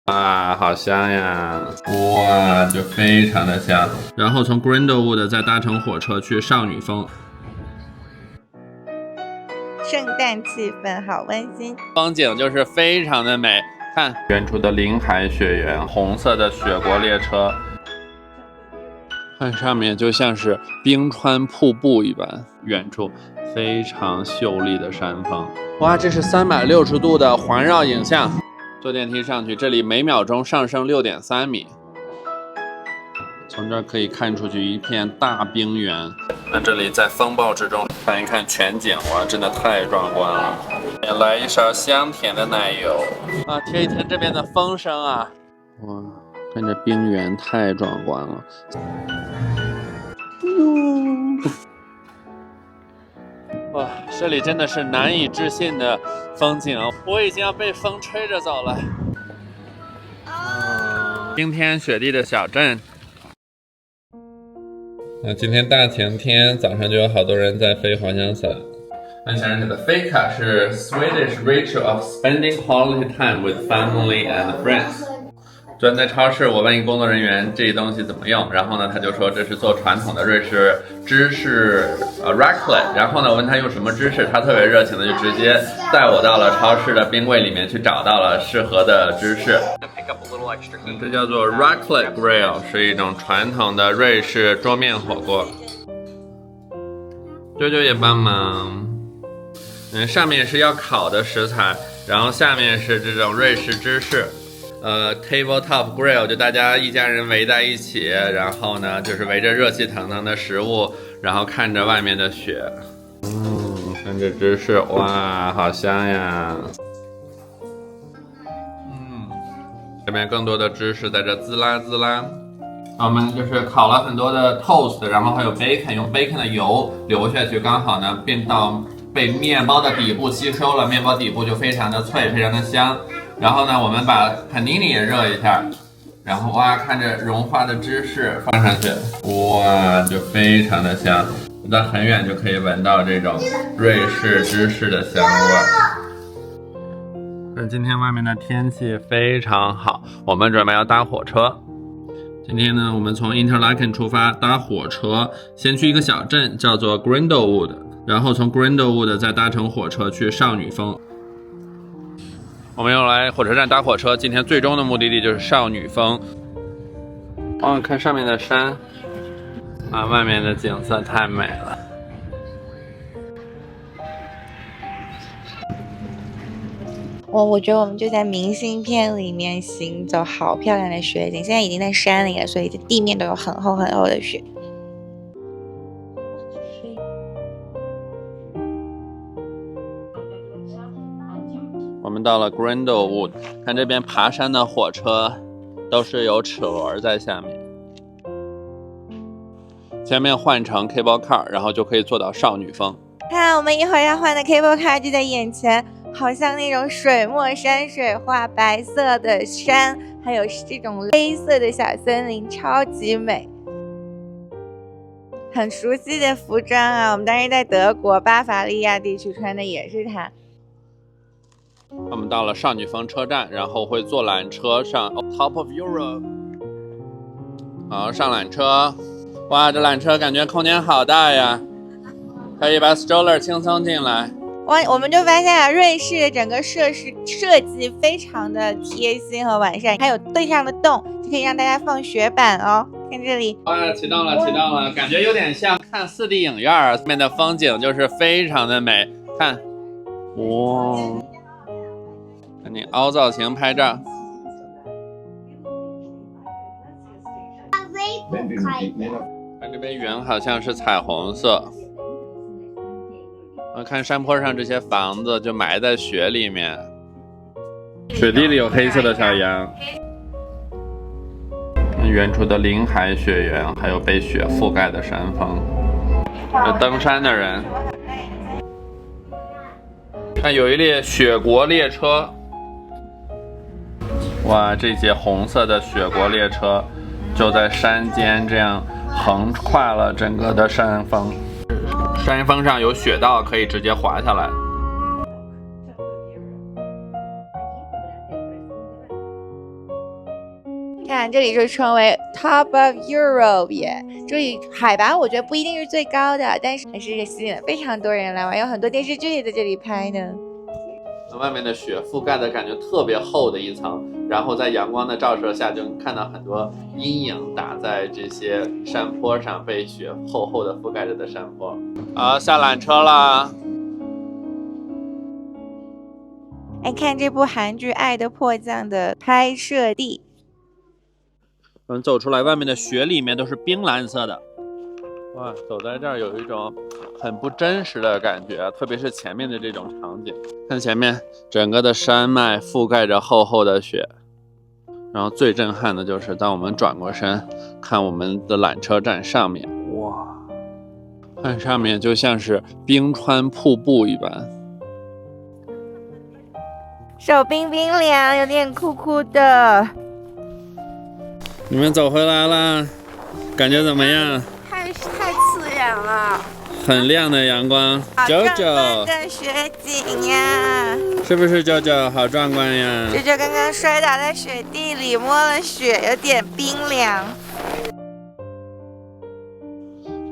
哇，好香呀！哇，就非常的香。然后从 Grindelwood 再搭乘火车去少女峰。圣诞气氛好温馨，风景就是非常的美。看远处的林海雪原，红色的雪国列车，看上面就像是冰川瀑布一般。远处非常秀丽的山峰。哇，这是360度的环绕影像。坐电梯上去，这里每秒钟上升6.3米。从这儿可以看出去一片大冰原。那这里在风暴之中看一看全景，哇，真的太壮观了。来一勺香甜的奶油啊，听一听这边的风声啊，哇，看这冰原太壮观了。哇，这里真的是难以置信的风景，我已经要被风吹着走了。冰天雪地的小镇。今天大晴天，早上就有好多人在飞滑翔伞。分享这个 Fika 是 Swedish ritual of spending holiday time with family and friends。专在超市，我问一工作人员这东西怎么用，然后呢，他就说这是做传统的瑞士芝士raclette。然后呢，我问他用什么芝士，他特别热情的就直接带我到了超市的冰柜里面去找到了适合的芝士。这叫做 raclette grill， 是一种传统的瑞士桌面火锅。啾啾也帮忙。上面是要烤的食材，然后下面是这种瑞士芝士。tabletop grill 就大家一家人围在一起，然后呢就是围着热气腾腾的食物，然后看着外面的雪。看这芝士，哇，好香呀！这边更多的芝士在这滋啦滋啦。我们就是烤了很多的 toast， 然后还有 bacon， 用 bacon 的油流下去，刚好呢变到被面包的底部吸收了，面包底部就非常的脆，非常的香。然后呢，我们把 panini 也热一下，然后哇，看着融化的芝士放上去，哇，就非常的香。我到很远就可以闻到这种瑞士芝士的香味。那今天外面的天气非常好，我们准备要搭火车。今天呢，我们从 Interlaken 出发，搭火车，先去一个小镇叫做 Grindelwood， 然后从 Grindelwood 再搭乘火车去少女峰。我们又来火车站搭火车，今天最终的目的地就是少女峰。哇，看上面的山，啊，外面的景色太美了。我觉得我们就在明信片里面行走，好漂亮的雪景。现在已经在山里了，所以地面都有很厚很厚的雪。我们到了 Grindelwood， 看这边爬山的火车都是有齿轮在下面，前面换成 cable car， 然后就可以坐到少女峰。看，我们一会儿要换的 cable car 就在眼前，好像那种水墨山水画，白色的山，还有这种黑色的小森林，超级美。很熟悉的服装啊，我们当时在德国巴伐利亚地区穿的也是它。我们到了少女峰车站，然后会坐缆车上 Top of Europe。好，上缆车。哇，这缆车感觉空间好大呀，可以把 stroller 轻松进来。哇，我们就发现啊，瑞士的整个设计非常的贴心和完善，还有地上的洞就可以让大家放雪板哦。看这里，哇，启动了，启动了，感觉有点像看4D 影院啊，外面的风景就是非常的美。看，哇，看你凹造型拍照。看这边云好像是彩虹色。看山坡上这些房子就埋在雪里面，雪地里有黑色的小羊。远处的林海雪原，还有被雪覆盖的山峰，有登山的人。看有一列雪国列车，哇，这节红色的雪国列车就在山间这样横跨了整个的山峰。山峰上有雪道，可以直接滑下来。看这里就称为 Top of Europe 耶，这里海拔我觉得不一定是最高的，但是还是吸引了非常多人来玩，有很多电视剧也在这里拍呢。外面的雪覆盖的感觉特别厚的一层，然后在阳光的照射下，就能看到很多阴影打在这些山坡上，被雪厚厚的覆盖着的山坡。好，下缆车啦！来看这部韩剧《爱的迫降》的拍摄地。我们走出来，外面的雪里面都是冰蓝色的。哇，走在这儿有一种很不真实的感觉，特别是前面的这种场景。看前面，整个的山脉覆盖着厚厚的雪，然后最震撼的就是当我们转过身，看我们的缆车站上面，哇，看上面就像是冰川瀑布一般，手冰冰凉，有点酷酷的。你们走回来啦，感觉怎么样？太刺眼了，很亮的阳光，九九的雪景呀，是不是九九好壮观呀？九九刚刚摔倒在雪地里，摸了雪，有点冰凉。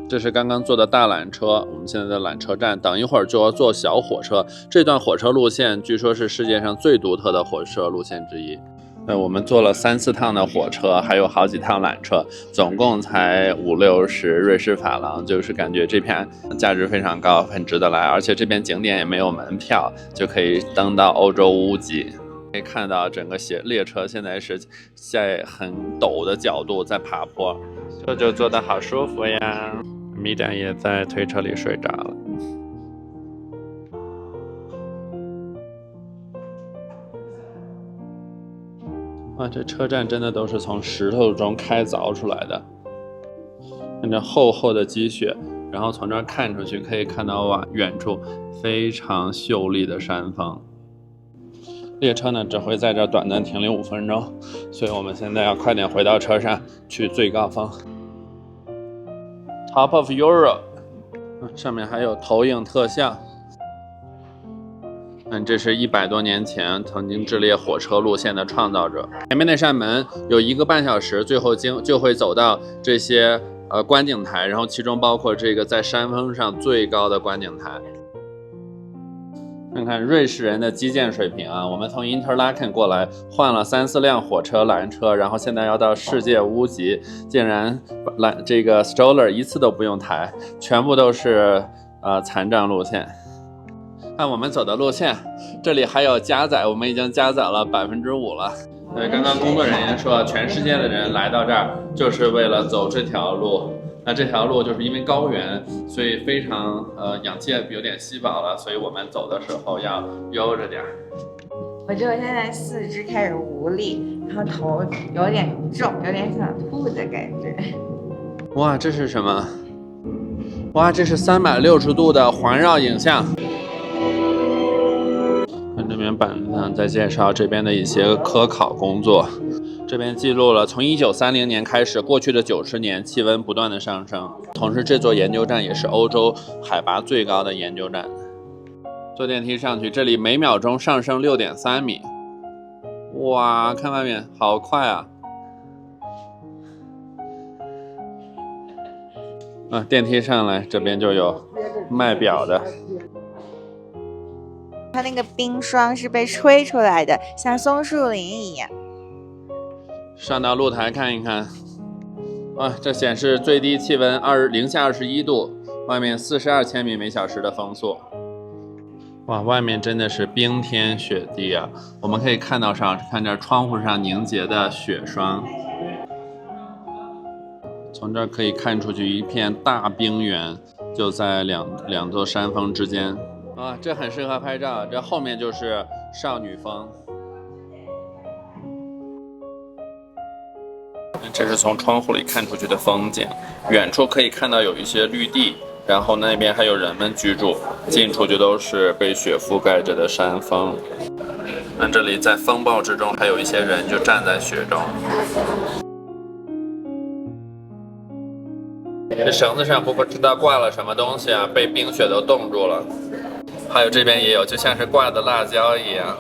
这是刚刚坐的大缆车，我们现在在缆车站，等一会儿就要坐小火车。这段火车路线据说是世界上最独特的火车路线之一。我们坐了3、4趟的火车，还有好几趟缆车，总共才50-60瑞士法郎，就是感觉这片价值非常高，很值得来。而且这边景点也没有门票，就可以登到欧洲屋脊。可以看到整个列车现在是在很陡的角度在爬坡，就坐得好舒服呀。米蛋也在推车里睡着了。哇，这车站真的都是从石头中开凿出来的，看着厚厚的积雪，然后从这儿看出去可以看到远处非常秀丽的山峰。列车呢只会在这短暂停留5分钟，所以我们现在要快点回到车上去最高峰 Top of Europe， 上面还有投影特效。这是100多年前曾经制列火车路线的创造者。前面那扇门有1个半小时，最后就会走到这些观景台，然后其中包括这个在山峰上最高的观景台。看看瑞士人的基建水平啊！我们从 Interlaken 过来，换了3、4辆火车、缆车，然后现在要到世界屋脊，竟然这个 stroller 一次都不用抬，全部都是残障路线。看我们走的路线，这里还有加载，我们已经加载了5%了。刚刚工作人员说，全世界的人来到这儿就是为了走这条路。那这条路就是因为高原，所以非常氧气有点稀薄了，所以我们走的时候要悠着点。我觉得我现在4肢开始无力，然后头有点重，有点想吐的感觉。哇，这是什么？哇，这是360度的环绕影像。看这边板子上在介绍这边的一些科考工作。这边记录了从1930年开始，过去的90年气温不断的上升。同时，这座研究站也是欧洲海拔最高的研究站。坐电梯上去，这里每秒钟上升6.3米。哇，看外面好快啊！电梯上来，这边就有卖表的。它那个冰霜是被吹出来的，像松树林一样。上到露台看一看，这显示最低气温零下21度，外面42千米每小时的风速。哇，外面真的是冰天雪地啊！我们可以看这窗户上凝结的雪霜，从这儿可以看出去一片大冰原，就在两座山峰之间。这很适合拍照，这后面就是少女峰。这是从窗户里看出去的风景，远处可以看到有一些绿地，然后那边还有人们居住，近处就都是被雪覆盖着的山峰。那这里在风暴之中，还有一些人就站在雪中。这绳子上不知道挂了什么东西啊，被冰雪都冻住了。还有这边也有，就像是挂的辣椒一样。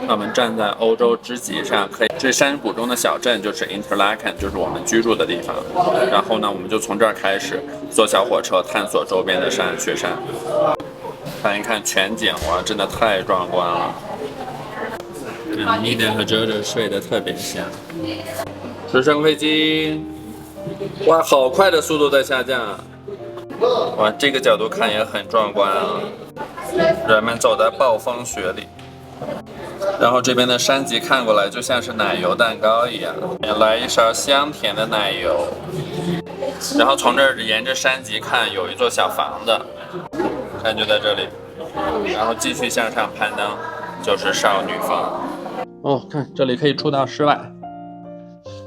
我们站在欧洲之极上，这山谷中的小镇就是 Interlaken， 就是我们居住的地方。然后呢，我们就从这儿开始坐小火车探索周边的雪山，看一看全景，哇，真的太壮观了。Nina 和 Jojo 睡得特别香。直升飞机，哇，好快的速度在下降啊！哇，这个角度看也很壮观啊。人们走在暴风雪里。然后这边的山脊看过来就像是奶油蛋糕一样，来一勺香甜的奶油。然后从这儿沿着山脊看，有一座小房子，看就在这里。然后继续向上攀登，就是少女峰。哦，看这里可以出到室外。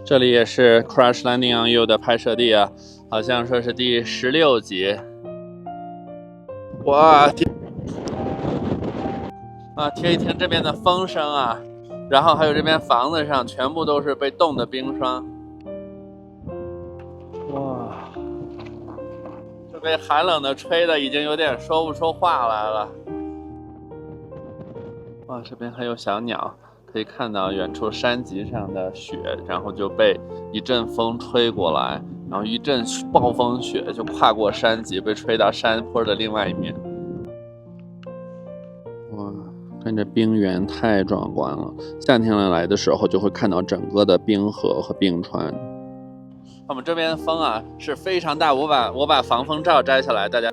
这里也是 Crash Landing on You 的拍摄地啊，好像说是第16集。哇！啊，听一听这边的风声啊，然后还有这边房子上全部都是被冻的冰霜。哇，这被寒冷的吹的已经有点说不出话来了。哇，这边还有小鸟，可以看到远处山脊上的雪，然后就被一阵风吹过来，然后一阵暴风雪就跨过山脊，被吹到山坡的另外一面。哇，看这冰原太壮观了！夏天来的时候就会看到整个的冰河和冰川。我们这边风啊是非常大，我把防风罩摘下来，大家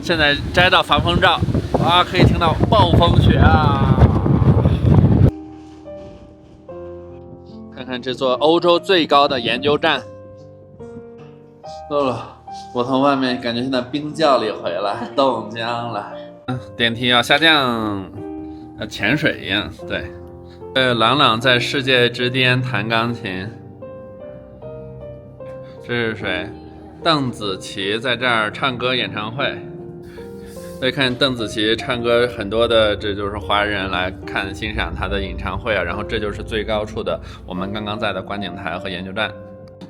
现在摘到防风罩，哇，可以听到暴风雪啊！看看这座欧洲最高的研究站。我从外面感觉现在冰窖里回来，冻僵了。电梯要下降，潜水一样。对，朗朗在世界之巅弹钢琴。这是谁？邓紫棋在这儿唱歌演唱会。所以看邓紫棋唱歌，很多的这就是华人来看欣赏她的演唱会啊。然后这就是最高处的我们刚刚在的观景台和研究站。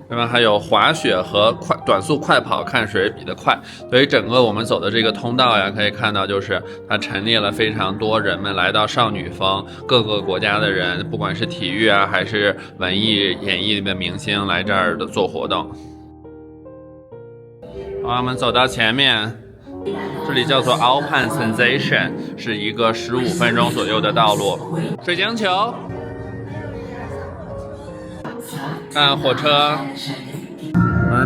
这边还有滑雪和短速快跑，看谁比得快。所以整个我们走的这个通道呀，可以看到就是它陈列了非常多人们来到少女峰，各个国家的人，不管是体育啊还是文艺演艺的明星来这儿的做活动。好，我们走到前面，这里叫做 Alpine Sensation， 是一个15分钟左右的道路。水晶球。看火车，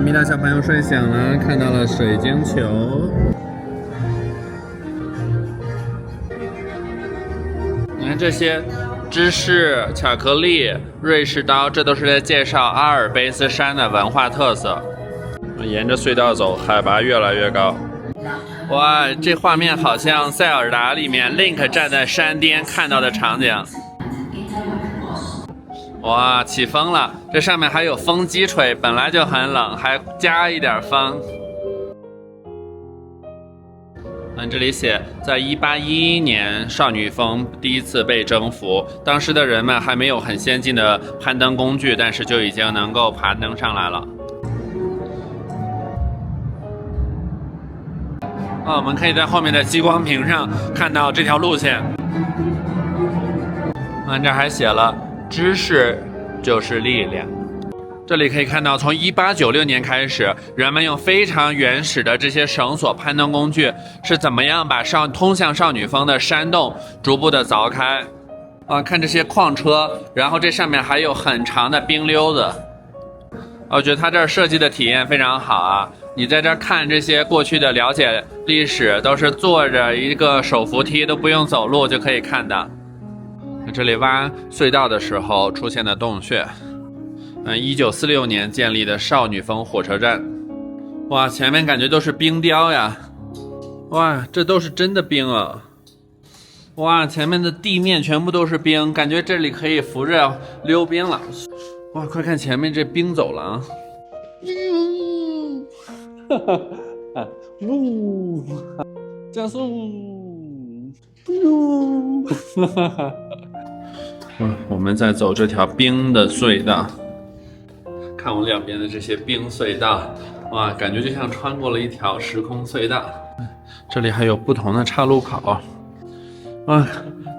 米娅小朋友睡醒了，看到了水晶球。你看这些芝士、巧克力、瑞士刀，这都是在介绍阿尔卑斯山的文化特色。沿着隧道走，海拔越来越高。哇，这画面好像塞尔达里面 Link 站在山巅看到的场景。哇，起风了！这上面还有风机吹，本来就很冷，还加一点风。这里写，在1811年，少女峰第一次被征服，当时的人们还没有很先进的攀登工具，但是就已经能够攀登上来了。我们可以在后面的激光屏上看到这条路线。这还写了。知识就是力量。这里可以看到，从1896年开始，人们用非常原始的这些绳索攀登工具，是怎么样把通向少女峰的山洞逐步的凿开。看这些矿车，然后这上面还有很长的冰溜子。我觉得它这儿设计的体验非常好啊！你在这儿看这些过去的了解历史，都是坐着一个手扶梯，都不用走路就可以看到。这里挖隧道的时候出现的洞穴。1946年建立的少女峰火车站。哇，前面感觉都是冰雕呀！哇，这都是真的冰啊！哇，前面的地面全部都是冰，感觉这里可以扶着溜冰了。哇，快看前面这冰走廊！加速！我们在走这条冰的隧道，看我两边的这些冰隧道，哇，感觉就像穿过了一条时空隧道。这里还有不同的岔路口，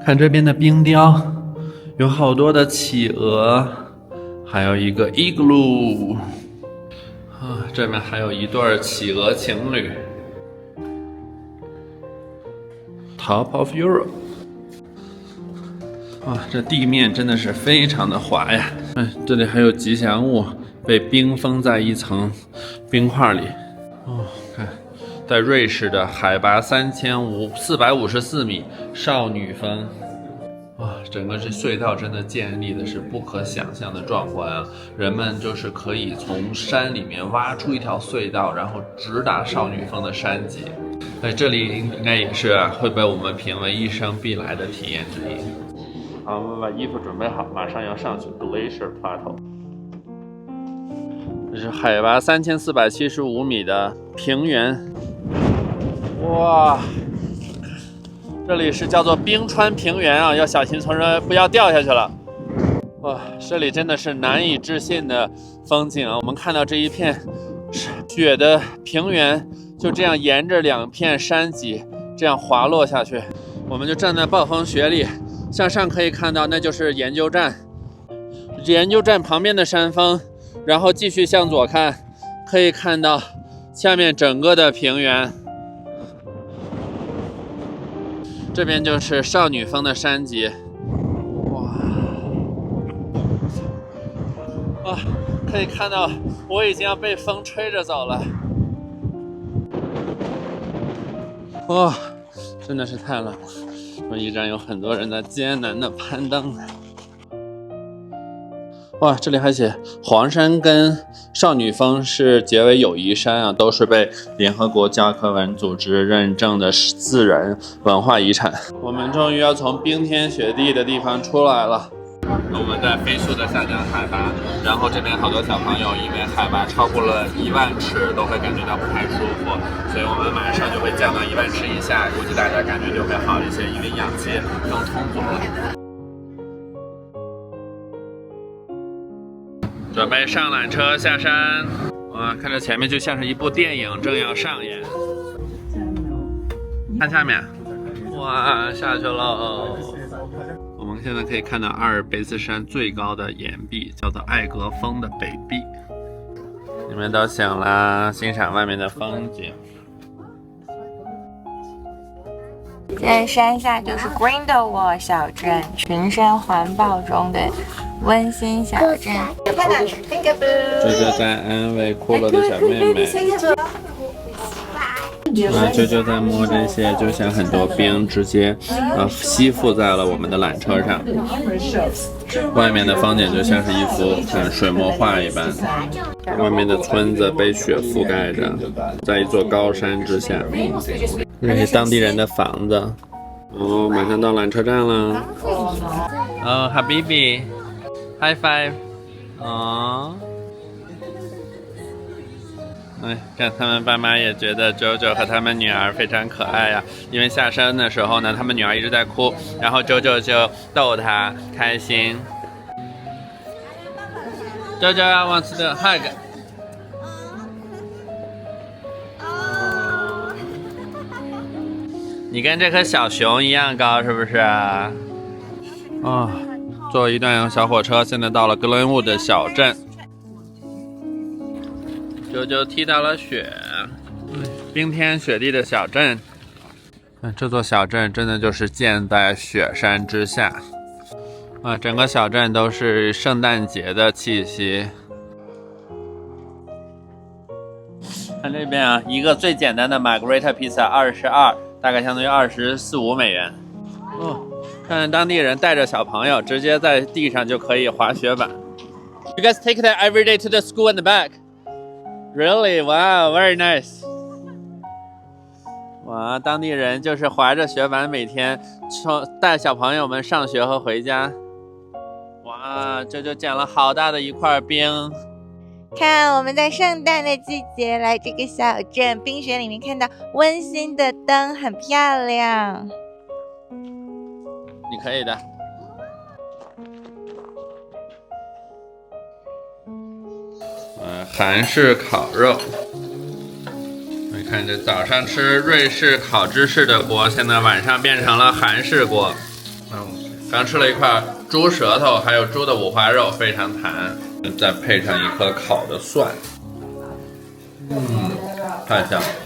看这边的冰雕，有好多的企鹅，还有一个 igloo 啊，这边还有一对企鹅情侣。Top of Europe。哇，这地面真的是非常的滑呀！这里还有吉祥物被冰封在一层冰块里。哦，看，在瑞士的海拔3454米少女峰。哇，整个这隧道真的建立的是不可想象的壮观啊！人们就是可以从山里面挖出一条隧道，然后直达少女峰的山脊。这里应该也是会被我们评为一生必来的体验之一。好，我们把衣服准备好，马上要上去 Glacier Plateau。这是海拔3475米的平原。哇，这里是叫做冰川平原啊，要小心从这不要掉下去了。哇，这里真的是难以置信的风景啊！我们看到这一片雪的平原，就这样沿着两片山脊这样滑落下去。我们就站在暴风雪里。向上可以看到，那就是研究站。研究站旁边的山峰，然后继续向左看，可以看到下面整个的平原。这边就是少女峰的山脊。哇，可以看到我已经要被风吹着走了。哇，真的是太冷了。依然有很多人在艰难的攀登。哇，这里还写黄山跟少女峰是结为友谊山啊，都是被联合国教科文组织认证的自然文化遗产。我们终于要从冰天雪地的地方出来了。我们在飞速的下降海拔，然后这边好多小朋友因为海拔超过了1万尺都会感觉到不太舒服，所以我们马上就会降到1万尺以下，估计大家感觉就会好一些，因为氧气更充足了。准备上缆车下山，哇，看着前面就像是一部电影正要上演。看下面，哇，下去喽。我们现在可以看到阿尔卑斯山最高的岩壁，叫做艾格峰的北壁。你们都醒啦，欣赏外面的风景。在山下就是 Grindelwald 小镇，群山环抱中的温馨小镇。这就在安慰哭了的小妹妹。啾啾在摸这些，就像很多冰直接吸附在了我们的缆车上。外面的风景就像是一幅水墨画一般，外面的村子被雪覆盖着，在一座高山之下。这是当地人的房子。哦，马上到缆车站了。哦，Habibi，High five。哦。看他们爸妈也觉得 JoJo 和他们女儿非常可爱呀，因为下山的时候呢，他们女儿一直在哭，然后 JoJo 就逗她开心。JoJo wants to hug。你跟这棵小熊一样高，是不是啊？坐一段小火车，现在到了 Glenwood 小镇。就踢到了雪，冰天雪地的小镇。这座小镇真的就是建在雪山之下，整个小镇都是圣诞节的气息。看这边啊，一个最简单的 Margherita Pizza 22，大概相当于24-25美元。看当地人带着小朋友，直接在地上就可以滑雪板。You guys take that every day to the school in the back.Really? Wow, very nice. 哇，当地人就是滑着雪板，每天带小朋友们上学和回家。哇，这就捡了好大的一块冰。看，我们在圣诞的季节来这个小镇，冰雪里面看到温馨的灯，很漂亮。你可以的。韩式烤肉，你看这早上吃瑞士烤芝士的锅，现在晚上变成了韩式锅。刚吃了一块猪舌头，还有猪的五花肉，非常弹，再配上一颗烤的蒜，太香了。